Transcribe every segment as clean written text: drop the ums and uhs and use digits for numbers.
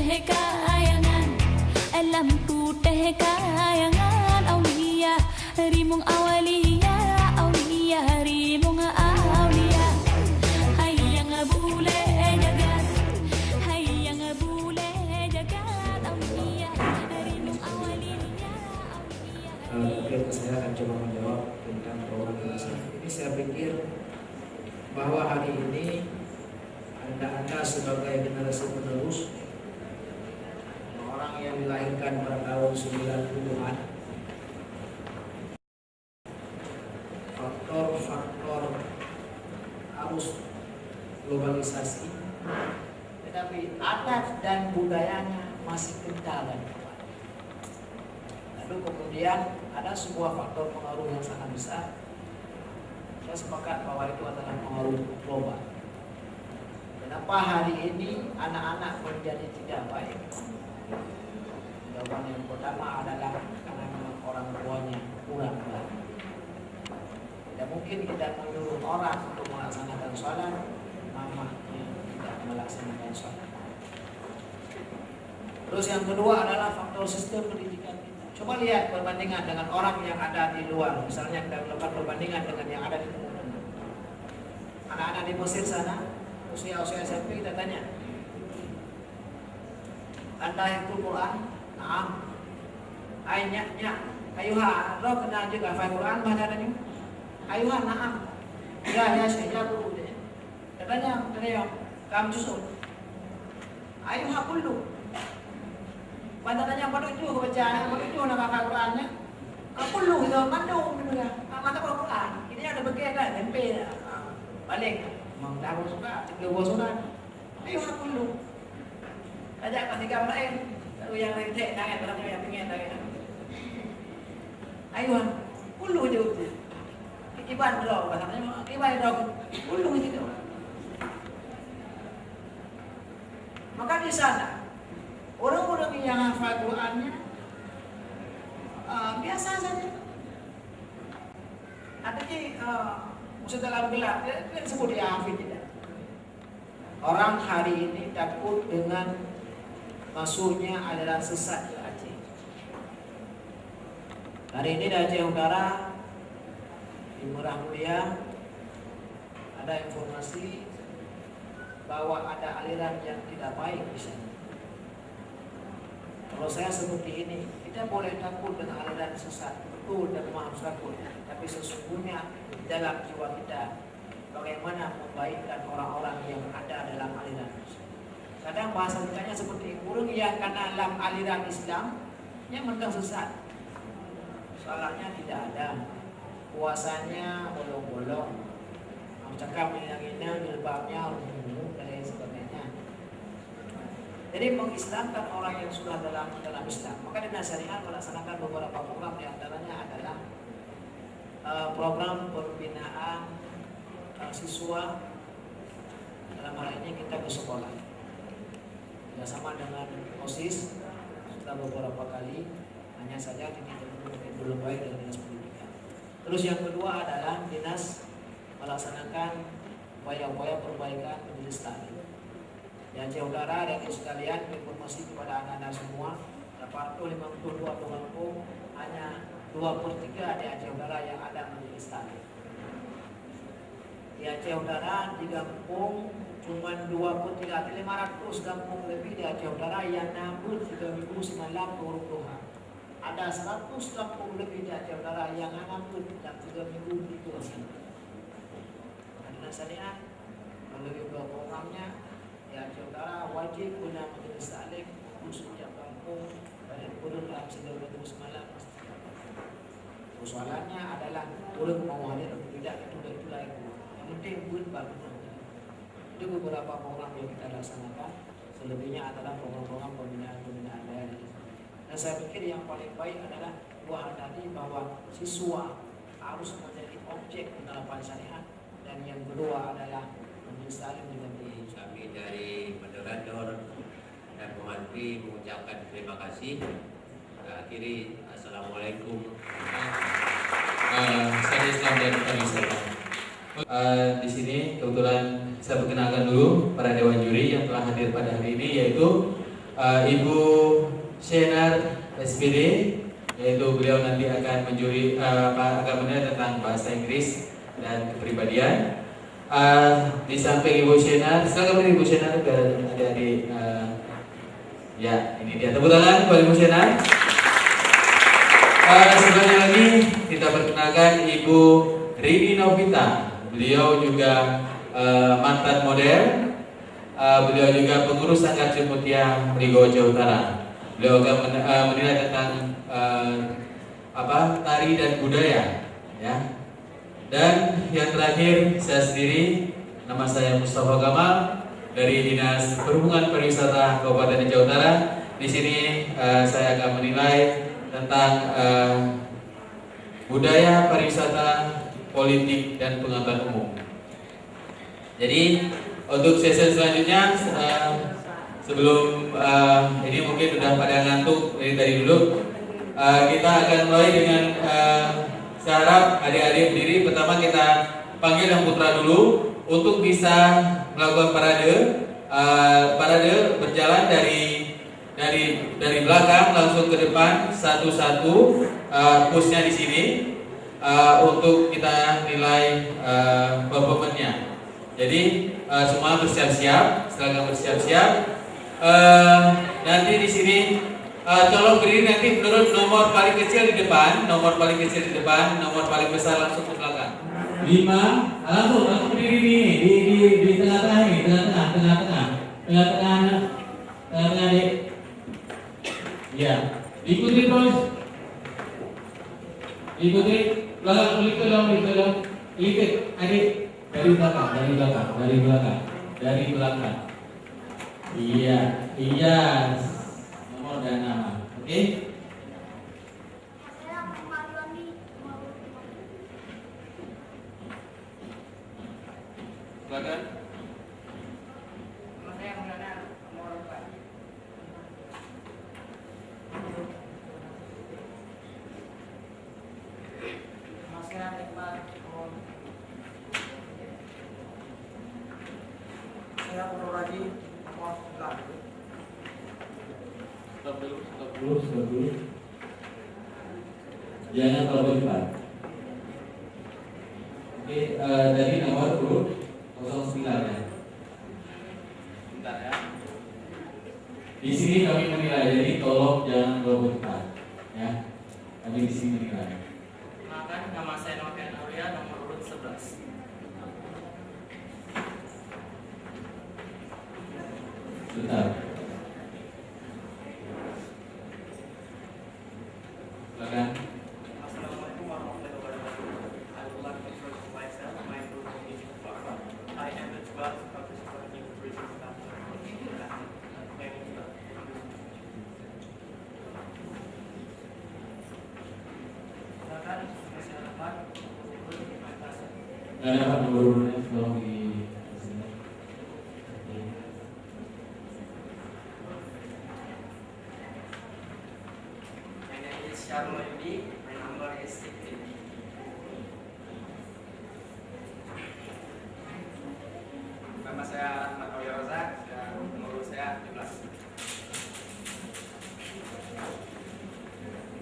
putih kayangan, lampu teh kayangan aulia, rimung awalia, aulia rimung aulia. Hayang bule jagat, hayang bule jagat, aulia rimung awalia, aulia. Mungkin saya akan coba menjawab tentang program ini. Saya pikir bahwa hari ini Anda sebagai generasi penerus, orang yang dilahirkan pada tahun 90-an, faktor-faktor arus globalisasi, tetapi adat dan budayanya masih kental dan kuat. Lalu kemudian ada sebuah faktor pengaruh yang sangat besar. Saya sepakat bahwa itu adalah pengaruh global. Kenapa hari ini anak-anak menjadi tidak baik? Jawaban yang pertama adalah karena orang tuanya kurang baik. Tidak mungkin kita menyuruh orang untuk melaksanakan sholat, mamanya tidak melaksanakan sholat. Terus yang kedua adalah faktor sistem pendidikan kita. Coba lihat perbandingan dengan orang yang ada di luar. Misalnya kita melakukan perbandingan dengan yang ada di Timur. Anak-anak di Mesir sana, usia SMP, kita tanya, Anda hafal Quran? Naam. Ayatnya, ayuha, lo kenal juga hafal Quran bacanya? Ayuha, naam. Ya, saya guru. Katanya, kamu justru. Ayuha kullu. Bacanya menuju bacaan, menuju nak hafal Qurannya. Kullu itu mandung gitu ya. Mata Quran. Ini ada bagian kan, tempe. Balik. Mengdapat surat, kedua surat. Ayo aku dulu. Ajak ketika lain, lalu yang lain cek tangan, berapa yang pengen tangan. Ayo, dulu je. Iban draw, bahasanya iban draw. Dulu gitu. Maka di sana orang-orang yang hafal Qurannya biasa saja. Artinya maksud dalam gelap, dia disebut dia hafid tidak. Orang hari ini takut dengan masuknya aliran sesat di Aceh. Hari ini di Aceh Utara, di Merah Mulia, ada informasi bahwa ada aliran yang tidak baik di sana. Kalau saya seperti ini, kita boleh takut dengan aliran sesat, betul dan memang harus takut. Tapi sesungguhnya dalam jiwa kita bagaimana membaikkan orang-orang yang ada dalam aliran Islam. Kadang bahasa kitanya seperti burung yang karena dalam aliran Islam yang menentang sesat. Soalnya tidak ada puasanya bolong-bolong, cakap inang-inang, jilbabnya ungu dan lain sebagainya. Jadi mengislamkan orang yang sudah dalam Islam. Maka Dinas Syariah melaksanakan beberapa program, di antaranya adalah program pembinaan siswa. Dalam hal ini kita ke sekolah bersama dengan OSIS sudah beberapa kali, hanya saja belum baik dengan dinas pendidikan. Terus yang kedua adalah dinas melaksanakan upaya-upaya perbaikan majelis taklim. Di Aceh Utara dan sekalian informasi kepada anak-anak semua, dapat 52 pengampung, hanya 2/3 di Aceh Utara yang ada majelis taklim. Di Aceh Utara digampung cuma 2/3, 500 kampung lebih di Aceh Utara yang nambut 3 minggu semalam turun duha. Ada 100 kampung lebih di Aceh Utara yang nambut dalam 3 minggu itu. Dinas Syariah melalui programnya di Aceh Utara wajib guna majelis taklim khususnya kampung dan turun dalam 3 minggu semalam. Persoalannya adalah boleh mau hadir atau tidak, itu lain. Yang penting buat bangunan. Itu beberapa program yang kita laksanakan. Selebihnya adalah program-program pembinaan daerah. Dan saya pikir yang paling baik adalah dua hal tadi, bahwa siswa harus menjadi objek penerapan syariat, dan yang kedua adalah majelis taklim dengan diri. Kami dari moderator dan pemandu mengucapkan terima kasih. Akhiri, assalamualaikum. Saya Islam dan kami Islam. Di sini kebetulan saya perkenalkan dulu para dewan juri yang telah hadir pada hari ini, yaitu Ibu Shenar SPD, yaitu beliau nanti akan akan menilai tentang bahasa Inggris dan kepribadian. Di samping Ibu Shenar, silakan beri Ibu Shenar biar adik-adik. Ya, ini dia, tepuk tangan buat Ibu Shenar. Selanjutnya lagi kita perkenalkan Ibu Rini Novita. Beliau juga mantan model. Beliau juga pengurus Sanggar Cemutiang Prigo Jawa Utara. Beliau akan menilai tentang tari dan budaya, ya. Dan yang terakhir saya sendiri, nama saya Mustafa Kamal dari Dinas Perhubungan Pariwisata Kabupaten Jawa Utara. Di sini saya akan menilai tentang budaya pariwisata, politik dan pengetahuan umum. Jadi untuk sesi selanjutnya, sebelum ini mungkin sudah pada ngantuk dari dulu, kita akan mulai dengan saya harap adik-adik berdiri. Pertama kita panggil yang putra dulu untuk bisa melakukan parade berjalan dari belakang langsung ke depan satu-satu, pusnya di sini untuk kita nilai performanya. Jadi semua bersiap-siap, silakan bersiap-siap. Nanti di sini tolong berdiri nanti menurut nomor paling kecil di depan, nomor paling besar langsung ke belakang. 5, langsung berdiri nih di tengah-tengah nih, tengah-tengah nih. Ya, ikuti terus. Ikuti, belakang, ikut adik. Dari belakang. Iya. Nomor dan nama. Oke? Silakan. Saya Purwadi, nomor 9. Stop dulu. Jangan terlalu cepat. Oke, dari nomor urut 09 ya. Bentar ya. Di sini kami menilai, jadi tolong jangan terlalu cepat, ya. Kami di sini menilai. Nama saya Novian Aulia, nomor urut 11. Bentar. Silakan. Assalamualaikum warahmatullahi wabarakatuh. I would like to introduce myself. My group is Farah. I am the 12th participant in the tourism staff. Nggak dapat nomor urutnya, tolong di sini. My name is Sharma Yudi. My number is 16. Nama saya Ahmad Aulia Rozak. Nomor saya 17.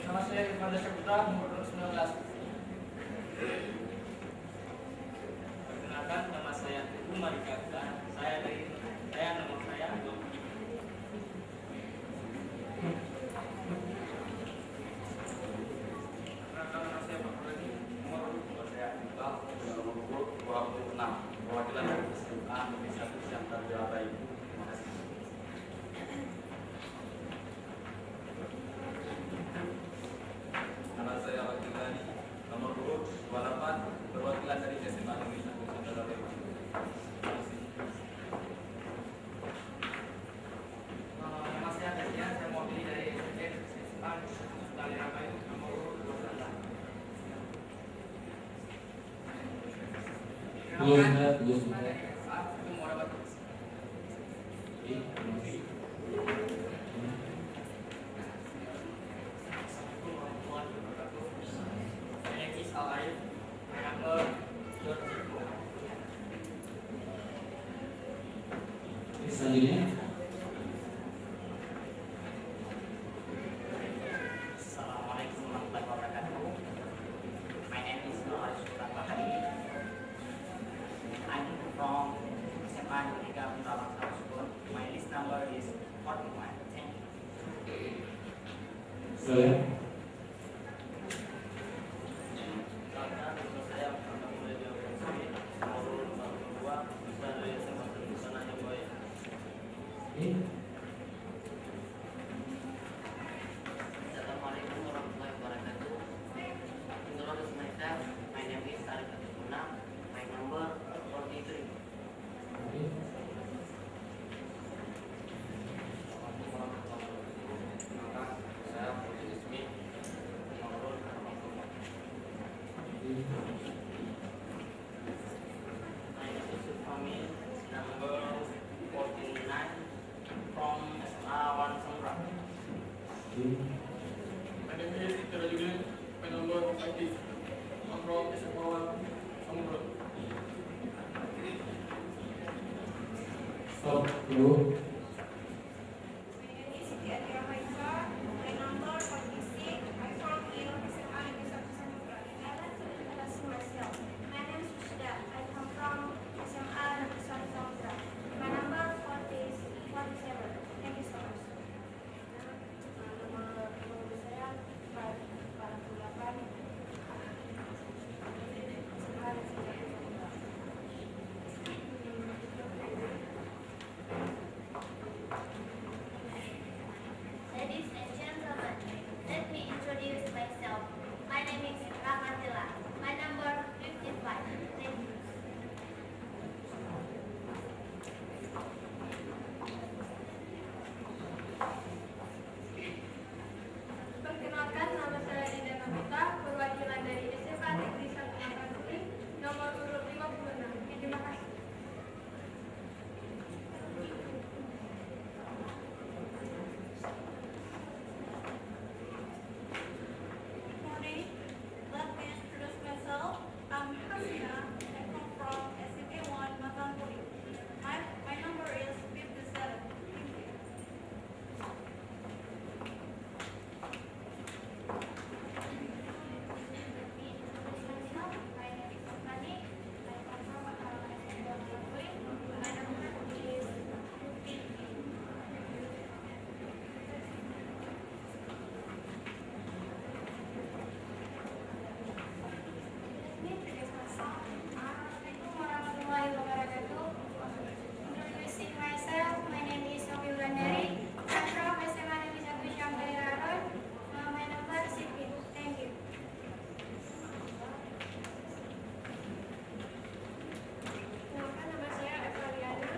Nama saya Irfan Syahputra, nomor 19. Perkenalkan, nama saya Teguh Marika. Saya nomor saya 20. Nama saya Pak Rudi, nomor saya nomor 26. Perwakilan dari SMA Indonesia yang terdiri. Terima kasih. Nama saya Wakil Rani, nomor urut 28, perwakilan dari SMA Indonesia Nusantara Lema. Nama saya Daniel, saya mewakili dari SMA Nusantara Lema, nomor urut 12. Selanjutnya Silakan. Karena dosa saya karena mulai diaborsi, nomor 42 bisa dari SMA bisa nanya baik. Assalamualaikum warahmatullahi wabarakatuh. Introduce myself. My name is Arif Atikuna. My number 43. Saya Putri Ismi, nomor 44. My name is Sufami. Number 49 from SMA 1 Samrak. My name is Ikra Julian. My number 50. I'm from SMA 1 Samudra. Stop dulu. Ladies and gentlemen, let me introduce myself. My name is Rahmatilla. My number 55. Thank you. Perkenalkan, nama saya Dinda Novita, perwakilan dari SMA Negeri 1 Makassar, nomor urut 56. Terima kasih. Morning. Let me introduce myself. I'm Hasina. I come from SMA 1 Makassar. My number is 57. Thank you. Assalamualaikum warahmatullahi wabarakatuh. Introducing myself, my name is Sofi Wulandari. I'm from SMA Negeri 1 Syamsari Raron. My number 60. Thank you. Perkenalkan, nama saya Eva Liana.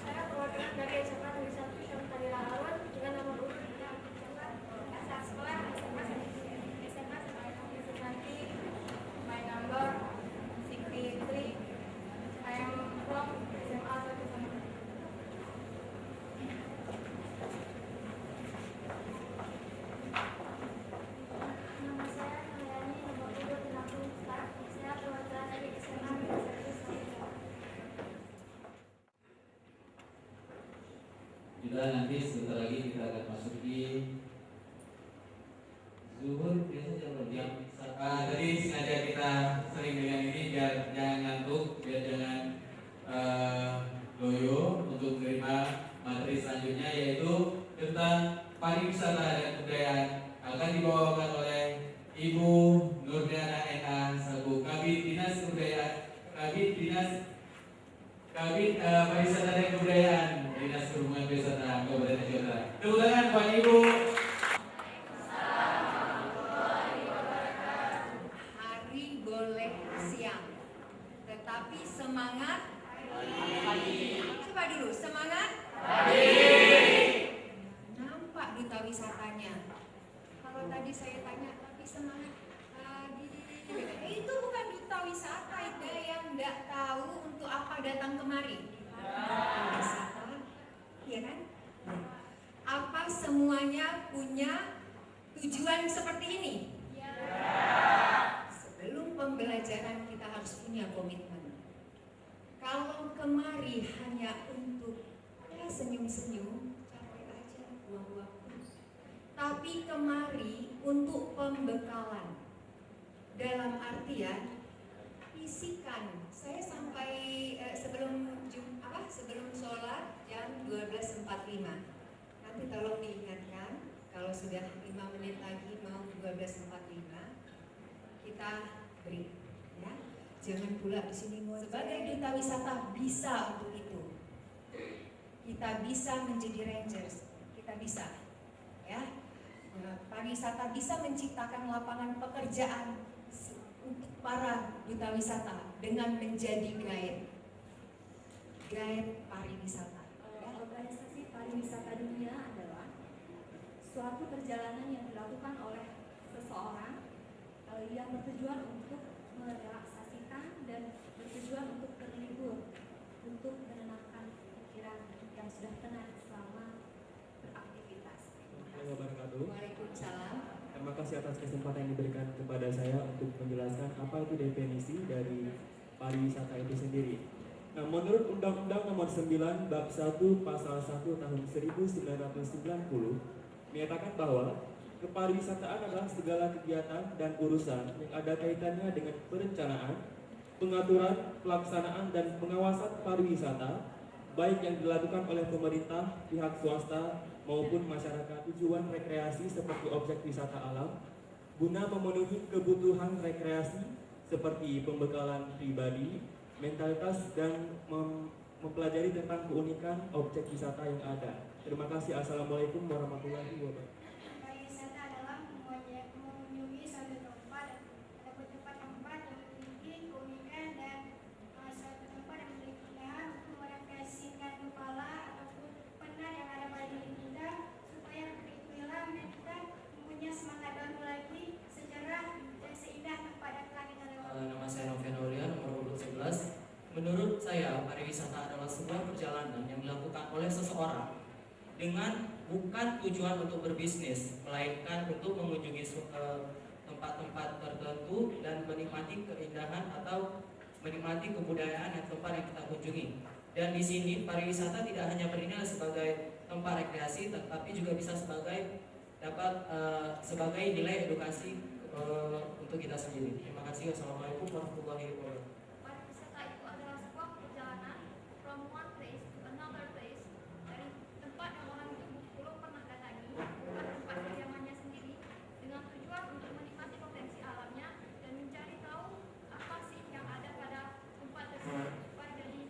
Saya perwakilan dari SMA Negeri 1 Syamsari Raron dengan nomor urut 6. Asal sekolah SMA Santi. My number 63. I am from SMA 1 Samudra. Nama saya Nayani, nomor urut 64. Saya perwakilan dari SMA Negeri 1 Samudra. Kita nanti sebentar lagi kita akan masuki zuhur. Biasanya jam tadi sengaja kita sering dengan ini biar jangan ngantuk, biar jangan loyo untuk menerima materi selanjutnya, yaitu tentang pariwisata dan kebudayaan, akan dibawakan oleh Ibu Nurdiana NA selaku Kabid Dinas Kebudayaan, Kabid Pariwisata dan Kebudayaan Dinas Perhubungan Wisata Kabupaten Jawa Barat. Tepuk tangan Pak Ibu. Hari boleh siang, tetapi semangat pagi. Coba dulu, semangat pagi. Nampak duta wisatanya. Kalau tadi saya tanya, tapi semangat pagi. Itu bukan duta wisata, itu yang nggak tahu untuk apa datang kemari. Wisata, ya kan? Apa semuanya punya tujuan seperti ini? Sebelum pembelajaran kita harus punya komitmen. Kalau kemari hanya untuk senyum-senyum, capek aja, buang waktu. Tapi kemari untuk pembekalan. Dalam artian bisikan. Saya sampai sebelum sholat jam 12.45. Nanti tolong diingatkan Kalau sudah 5 menit lagi mau 12.45 kita break ya. Jangan pula di sini sebagai duta wisata bisa untuk itu. Kita bisa menjadi rangers, kita bisa ya. Pariwisata bisa menciptakan lapangan pekerjaan untuk para duta wisata dengan menjadi guide pariwisata. Organisasi pariwisata dunia adalah suatu perjalanan yang dilakukan oleh seseorang yang bertujuan untuk merelaksasikan dan bertujuan untuk berlibur, untuk menenangkan pikiran yang sudah tenang selama beraktivitas. Waalaikumsalam. Terima kasih atas kesempatan yang diberikan kepada saya untuk menjelaskan apa itu definisi dari pariwisata itu sendiri. Nah, menurut Undang-Undang Nomor 9 Bab 1 Pasal 1 Tahun 1990 menyatakan bahwa kepariwisataan adalah segala kegiatan dan urusan yang ada kaitannya dengan perencanaan, pengaturan, pelaksanaan, dan pengawasan pariwisata, baik yang dilakukan oleh pemerintah, pihak swasta, maupun masyarakat. Tujuan rekreasi seperti objek wisata alam, guna memenuhi kebutuhan rekreasi seperti pembekalan pribadi, mentalitas, dan mempelajari tentang keunikan objek wisata yang ada. Terima kasih. Assalamualaikum warahmatullahi wabarakatuh. Pariwisata adalah mengunjungi suatu tempat yang memiliki keunikan dan suatu tempat yang memiliki keindahan untuk merefleksikan kepala ataupun penat yang ada pada diri kita supaya berikutlah kita mempunyai semangat baru lagi sejarah dan seindah tempat yang kita lewati. Nama saya Novian Aulia, nomor urut 11. Menurut saya, pariwisata adalah sebuah perjalanan yang dilakukan oleh seseorang dengan bukan tujuan untuk berbisnis, melainkan untuk mengunjungi tempat-tempat tertentu dan menikmati keindahan atau menikmati kebudayaan yang tempat yang kita kunjungi. Dan di sini pariwisata tidak hanya bernilai sebagai tempat rekreasi, tetapi juga bisa sebagai sebagai nilai edukasi untuk kita sendiri. Terima kasih. Wassalamualaikum warahmatullahi wabarakatuh. Pariwisata itu adalah sebuah perjalanan from one place to another place, dari tempat yang orang itu belum pernah datangi, bukan tempat kediamannya sendiri, dengan tujuan untuk menikmati potensi alamnya dan mencari tahu apa sih yang ada pada tempat tersebut supaya jadi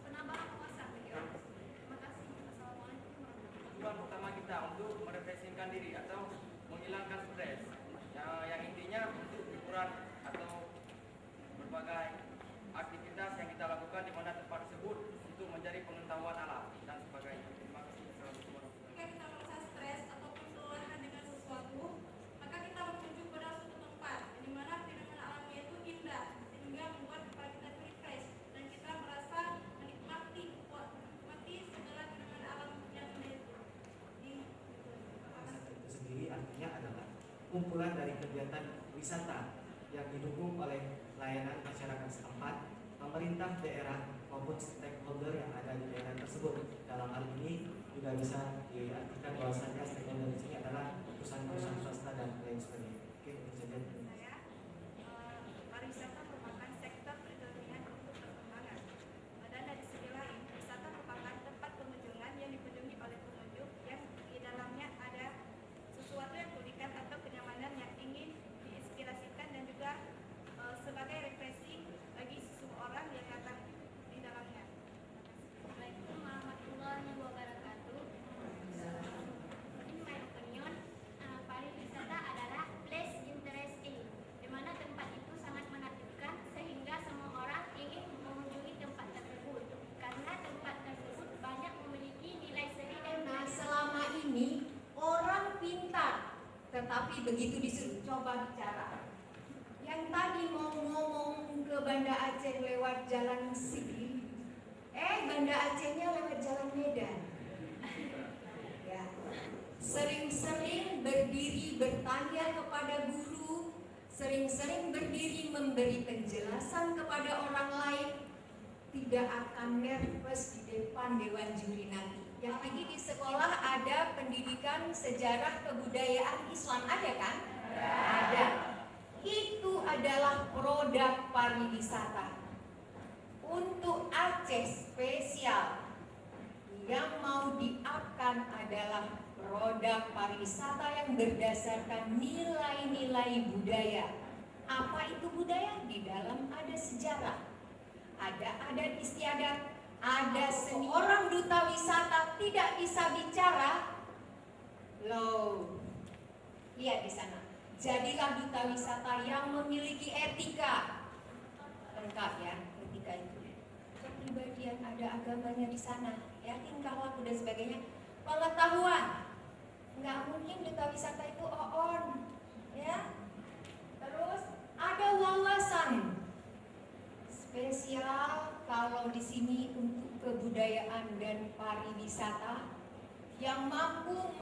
penambahan wawasan bagi orang tersebut. Terima kasih. Assalamualaikum warahmatullahi wabarakatuh. Tujuan utama kita untuk merefleksikan diri atau menghilangkan stres, yang intinya untuk hiburan atau berbagai aktivitas yang kita lakukan di mana tempat tersebut untuk menjadi pengetahuan alam dan sebagainya. Terima kasih. Assalamualaikum warahmatullahi wabarakatuh. Jika kita merasa stres ataupun kelelahan dengan sesuatu, maka kita menuju pada suatu tempat di mana fenomena alamnya itu indah sehingga membuat kepala kita refresh dan kita merasa menikmati segala fenomena alam yang ada di Itu sendiri artinya adalah kumpulan dari kegiatan wisata yang didukung oleh layanan masyarakat setempat, pemerintah daerah maupun stakeholder yang ada di daerah tersebut. Dalam hal ini juga bisa diartikan bahwasannya stakeholder di sini adalah perusahaan-perusahaan swasta dan lain sebagainya. Oke, itu saja. Pariwisata merupakan sektor perekonomian untuk perkembangan. Dan dari segi lain, wisata merupakan tempat pengunjungan yang dikunjungi oleh pengunjung yang di dalamnya ada sesuatu yang keunikan atau kenyamanan yang ingin diinspirasikan dan juga sebagai refreshing bagi semua orang yang datang di dalamnya. Assalamualaikum warahmatullahi wabarakatuh. In my opinion, pariwisata adalah place interesting, di mana tempat itu sangat menakjubkan sehingga semua orang ingin mengunjungi tempat tersebut karena tempat tersebut banyak memiliki nilai seni dan Nah, selama ini orang pintar, tetapi begitu disuruh coba bicara, yang tadi mau ngomong ke Banda Aceh lewat jalan Sigli, Banda Acehnya lewat jalan Medan. Ya. Sering-sering berdiri bertanya kepada guru, sering-sering berdiri memberi penjelasan kepada orang lain, tidak akan nervous di depan Dewan Juri nanti. Yang ini di sekolah ada pendidikan sejarah kebudayaan Islam, ada kan? Ada. Itu adalah produk pariwisata. Untuk Aceh spesial yang mau diambil akan adalah produk pariwisata yang berdasarkan nilai-nilai budaya. Apa itu budaya? Di dalam ada sejarah, ada adat istiadat, ada seni. Orang duta wisata tidak bisa bicara. Loh, lihat di sana. Jadilah duta wisata yang memiliki etika. Lengkap ya, etika itu. Kepribadian, ada agamanya di sana, ya, tingkah laku dan sebagainya. Pengetahuan, nggak mungkin duta wisata itu on, ya. Terus ada wawasan spesial kalau di sini untuk kebudayaan dan pariwisata yang mampu